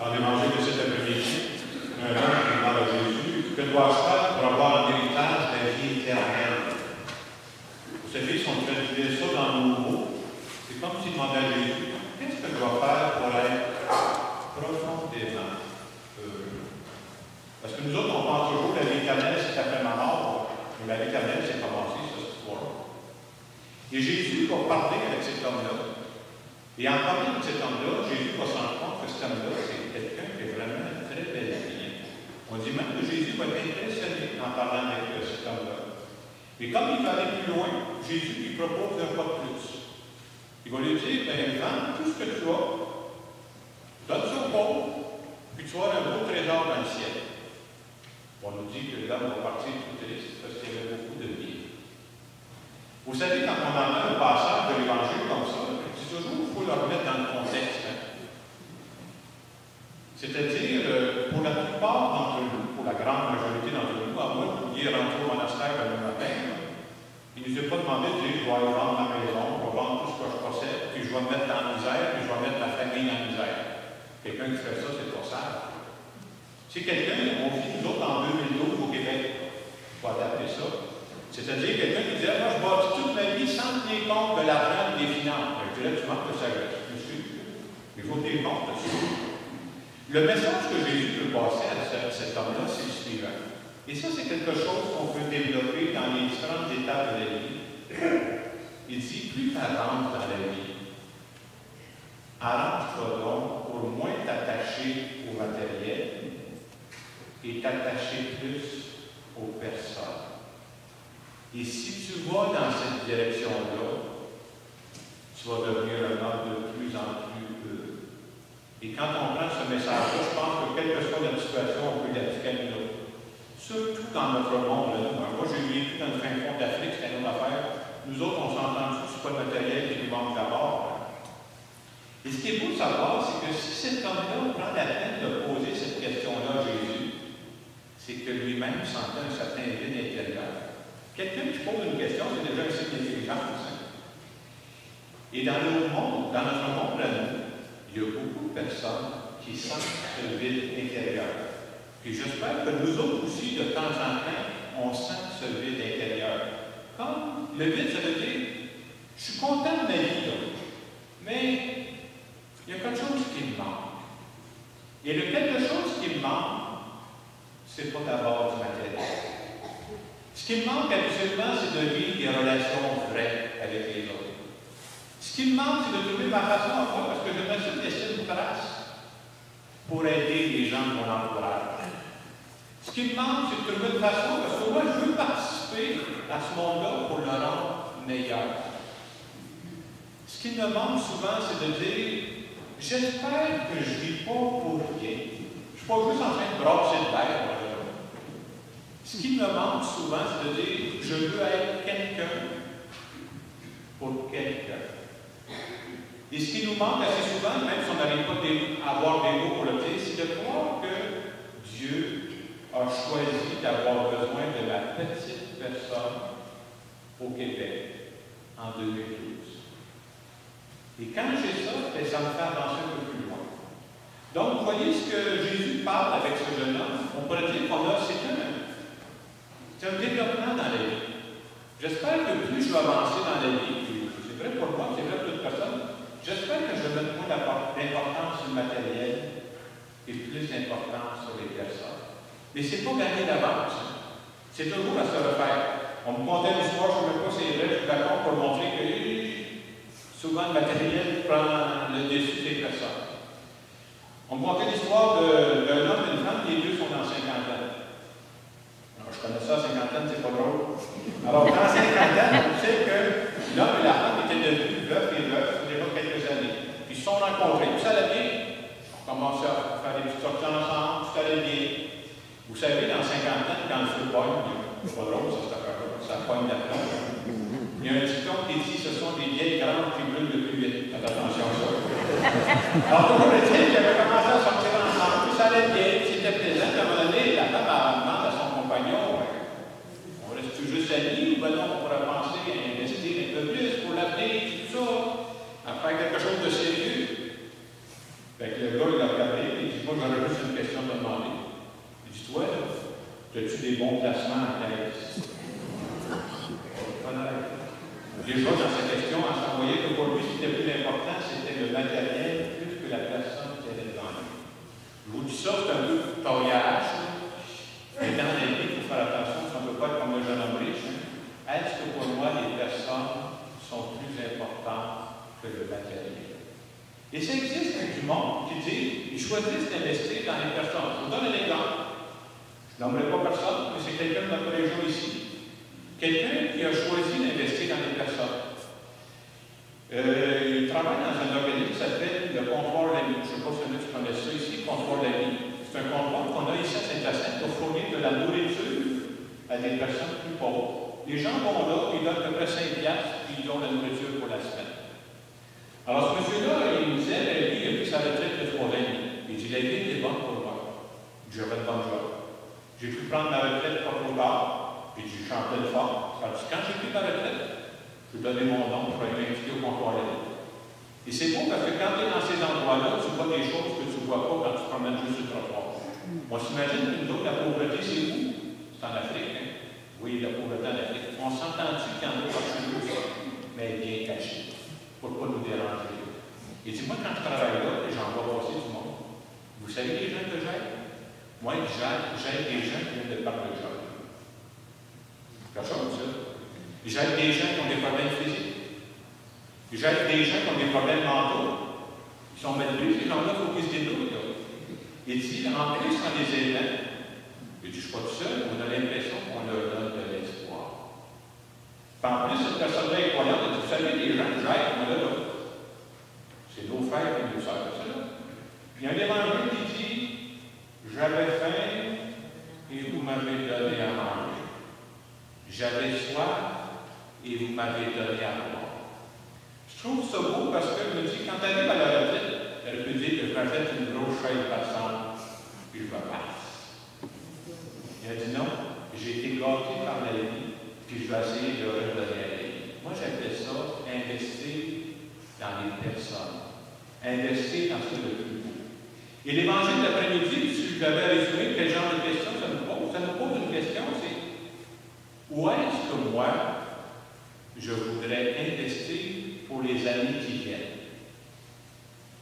Dans l'évangile de cet après-midi, un homme qui demande à Jésus, que dois-je faire pour avoir un héritage de la vie éternelle? Vous savez, si on traduisait ça dans nos mots, c'est comme s'il demandait à Jésus, qu'est-ce que je dois faire pour être profondément heureux? Parce que nous autres, on pense toujours que la vie éternelle, c'est après ma mort, mais la vie éternelle, c'est commencé, cette histoire. Et Jésus va parler avec cet homme-là. Et en parlant de cet homme-là, Jésus va se rendre compte que cet homme-là, c'est quelqu'un qui est vraiment une très belle vie. On dit même que Jésus va être impressionné en parlant avec cet homme-là. Et comme il va aller plus loin, Jésus lui propose un pas de plus. Il va lui dire, ben, vends tout ce que tu as, donne ça aux pauvres, puis tu vas avoir un beau trésor dans le ciel. On nous dit que l'homme va partir tout triste parce qu'il y avait beaucoup de vie. Vous savez, quand on en a un passage de l'Évangile comme ça, c'est toujours, il faut le remettre dans le contexte. C'est-à-dire, pour la plupart d'entre nous, pour la grande majorité d'entre nous, à moins que vous vouliez rentrer au monastère comme un matin, il ne nous a pas demandé de dire, je vais aller vendre ma maison, je vais vendre tout ce que je possède, puis je vais me mettre dans la misère, puis je vais mettre ma famille dans la misère. Quelqu'un qui fait ça, c'est pas sage. C'est quelqu'un, on vit nous autres en 2012 au Québec, il faut adapter ça. C'est-à-dire quelqu'un qui disait, moi je bâtis toute ma vie sans tenir compte de l'argent et des finances. Je dirais, tu manques de sagesse, je suis. Il faut tenir compte de ça. Le message que Jésus veut passer à cet homme-là, c'est le suivant. Et ça, c'est quelque chose qu'on peut développer dans les différentes étapes de la vie. Il dit, plus tu avances dans la vie, arrange-toi donc pour moins t'attacher au matériel et t'attacher plus aux personnes. Et si tu vas dans cette direction-là, tu vas devenir un homme de plus en plus heureux. Et quand on prend ce message-là, je pense que quelle que soit notre situation, on peut l'appliquer à nous autres. Surtout dans notre monde. Moi, j'ai vécu dans le fin fond d'Afrique, c'est une autre affaire. Nous autres, on s'entend tous, c'est pas le matériel qui nous manque d'abord. Et ce qui est beau de savoir, c'est que si cet homme-là prend la peine de poser cette question-là à Jésus, c'est que lui-même sentait un certain vide intérieur. Quelqu'un qui pose une question, c'est déjà un signe d'intelligence. Et dans notre monde à nous, il y a beaucoup de personnes qui sentent ce vide intérieur. Puis j'espère que nous autres aussi, de temps en temps, on sent ce vide intérieur. Comme le vide, ça veut dire, je suis content de ma vie, là, mais il y a quelque chose qui me manque. Et le quelque chose qui me manque, c'est pas d'abord du matériel. Ce qui me manque habituellement, c'est de vivre des relations vraies avec les autres. Ce qui me manque, c'est de trouver ma façon à moi, parce que je me suis laissé une trace pour aider les gens de mon entourage. Ce qui me manque, c'est de trouver une façon, parce que moi, je veux participer à ce monde-là pour le rendre meilleur. Ce qui me manque souvent, c'est de dire, j'espère que je ne vis pas pour rien. Je ne suis pas juste en train de brasser de l'air. Ce qui me manque souvent, c'est de dire, je veux être quelqu'un pour quelqu'un. Et ce qui nous manque assez souvent, même si on n'arrive pas à avoir des mots pour le dire, c'est de croire que Dieu a choisi d'avoir besoin de la petite personne au Québec en 2012. Et quand j'ai ça, ça me fait avancer un peu plus loin. Donc, vous voyez ce que Jésus parle avec ce jeune homme. On pourrait dire qu'on a, c'est un développement dans la vie. J'espère que plus je vais avancer dans la vie, c'est vrai pour moi, c'est vrai pour toute personne, j'espère que je vais mettre moins d'importance sur le matériel et plus d'importance sur les personnes. Mais ce n'est pas gagné d'avance. C'est toujours à se refaire. On me contait l'histoire, je ne sais même pas si c'est vrai, je suis d'accord pour montrer que souvent le matériel prend le dessus des personnes. On me contait l'histoire d'un homme et d'une femme, les deux sont dans 50 ans. Alors, je connais ça, cinquantaine, c'est pas drôle. Alors, dans 50 ans, on sait que l'homme et la femme étaient devenus veufs et veuves déjà quelques années. Puis ils se sont rencontrés, tout ça allait bien. On commençait à faire des petites sorties ensemble, tout allait bien. Vous savez, dans 50 ans, quand le feu pogne, c'est pas drôle, ça, cette affaire-là, ça pogne la plombe. Il y a un dicton qui dit ce sont des vieilles grandes qui brûlent le plus vite. Faites attention à ça. Alors, toujours le dit, ils avaient commencé à sortir ensemble, puis ça allait bien, c'était plaisant. À un moment donné, la femme demande à son compagnon, on reste tout juste amis, ou ben non, on pourrait penser à investir un peu plus pour l'avenir, tout ça, à faire quelque chose de sérieux. Fait que le gars, il a regardé, et il dit, moi, des bons placements en caisse? Déjà, dans sa question, on voyait que pour lui, ce qui était plus important, c'était le matériel plus que la personne qui était devant lui. Je vous dis ça, c'est un peu taillage. Mais dans la vie, il faut faire attention, ça ne peut pas être comme le jeune homme riche. Est-ce que pour moi, les personnes sont plus importantes que le matériel? Et ça existe avec du monde qui dit, ils choisissent d'investir dans les personnes. Je vous donne un exemple. Je n'aimerais pas personne, mais c'est quelqu'un de notre région ici. Quelqu'un qui a choisi d'investir dans les personnes. Il travaille dans un organisme qui s'appelle le Comptoir L'Ami. Je ne sais pas si tu connais ça ici, Comptoir L'Ami. C'est un comptoir qu'on a ici à Saint-Hyacinthe pour fournir de la nourriture à des personnes plus pauvres. Les gens vont là, ils donnent à peu près 5$, puis ils donnent la nourriture pour la semaine. Alors, ce monsieur-là, il me disait, lui, il a pris sa retraite de 3 ans. Il dit, la vie était bonne pour moi. J'avais de bonne job. J'ai pu prendre ma retraite pas trop tard, puis j'ai chanté le fort. Quand j'ai pris ma retraite, je donnais mon nom pour être invité au comptoir L'Ami. Et c'est bon parce que quand tu es dans ces endroits-là, tu vois des choses que tu ne vois pas quand tu te promènes juste sur le trottoir. On s'imagine que nous autres, la pauvreté, c'est où? C'est en Afrique, hein? Oui, la pauvreté en Afrique. On s'entend-tu qu'il y en a pas chez nous, mais bien caché, pour ne pas nous déranger. Et dis-moi, quand je travaille là, et j'en vois passer du monde, vous savez les gens que j'aide? Moi, j'aide des gens qui viennent de par le job. Personne, ça. J'aide des gens qui ont des problèmes physiques. J'aide des gens qui ont des problèmes mentaux. Ils sont malheureux. Ces gens-là, il faut qu'ils se débrouillent. Il dit, en plus, en les aidant, il dit, je ne suis pas tout seul, on a l'impression qu'on leur donne de l'espoir. En plus, cette personne-là est croyante, elle dit, vous savez, les gens que j'aide, moi là, c'est nos frères et nos sœurs, ça là. Il y a un évangile qui dit, j'avais faim et vous m'avez donné à manger. J'avais soif et vous m'avez donné à boire. Je trouve ça beau parce que je me dis, quand elle arrive à la retraite, elle peut dire que je m'achète une grosse chaise passante, puis je me passe. Il a dit non, j'ai été gâté par la vie, puis je vais essayer de redonner à la vie. Moi, j'appelle ça investir dans les personnes. Investir dans ce qui est le plus beau. Et l'évangile d'après-midi, si je l'avais résumé, quel genre de question ça nous pose? Ça nous pose une question, c'est où est-ce que moi, je voudrais investir pour les années qui viennent?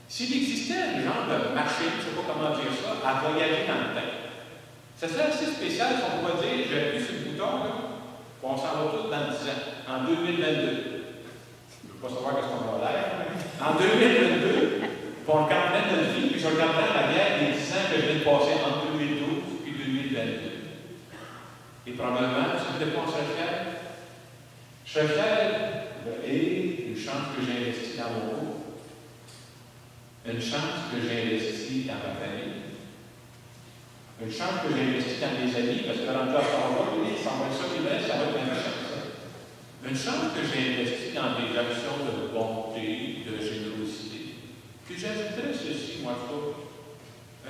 S'il existait un genre de marché, je ne sais pas comment dire ça, à voyager dans le temps, ça serait assez spécial si on pourrait dire, j'ai appuyé sur le bouton, là, on s'en va tous dans 10 ans, en 2022. Je ne veux pas savoir qu'est-ce qu'on va l'air. En 2022, on regarderait notre vie, puis je regarderais la guerre des 10 ans que je viens de passer entre 2012 et 2022. Et probablement, si vous ne pas, on serait fier. Je serais fier et une chance que j'ai investi dans mon couple, une chance que j'ai investi dans ma famille, une chance que j'ai investi dans mes amis, parce que dans le cas de ça va être ça qui reste, ça va être une chance. Une chance que j'ai investi dans des actions de bonté, de générosité. Puis j'ajouterais ceci, moi, je trouve,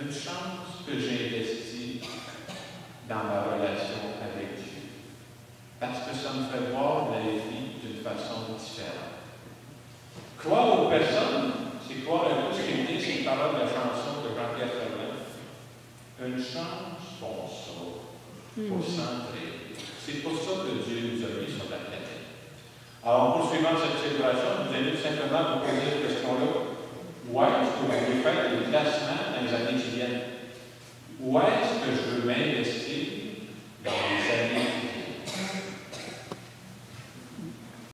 une chance que j'ai investi dans ma relation avec Dieu. Parce que ça me fait voir la vie d'une façon différente. Croire aux personnes, c'est croire un peu ce qui dit, c'est une parole de la chanson de Jean-Pierre Ferland. Une chance pour ça, pour s'entrer. C'est pour ça que Dieu nous a mis sur la planète. Alors, en poursuivant cette célébration, nous allons simplement vous poser cette question-là. Où est-ce que vous voulez faire des placements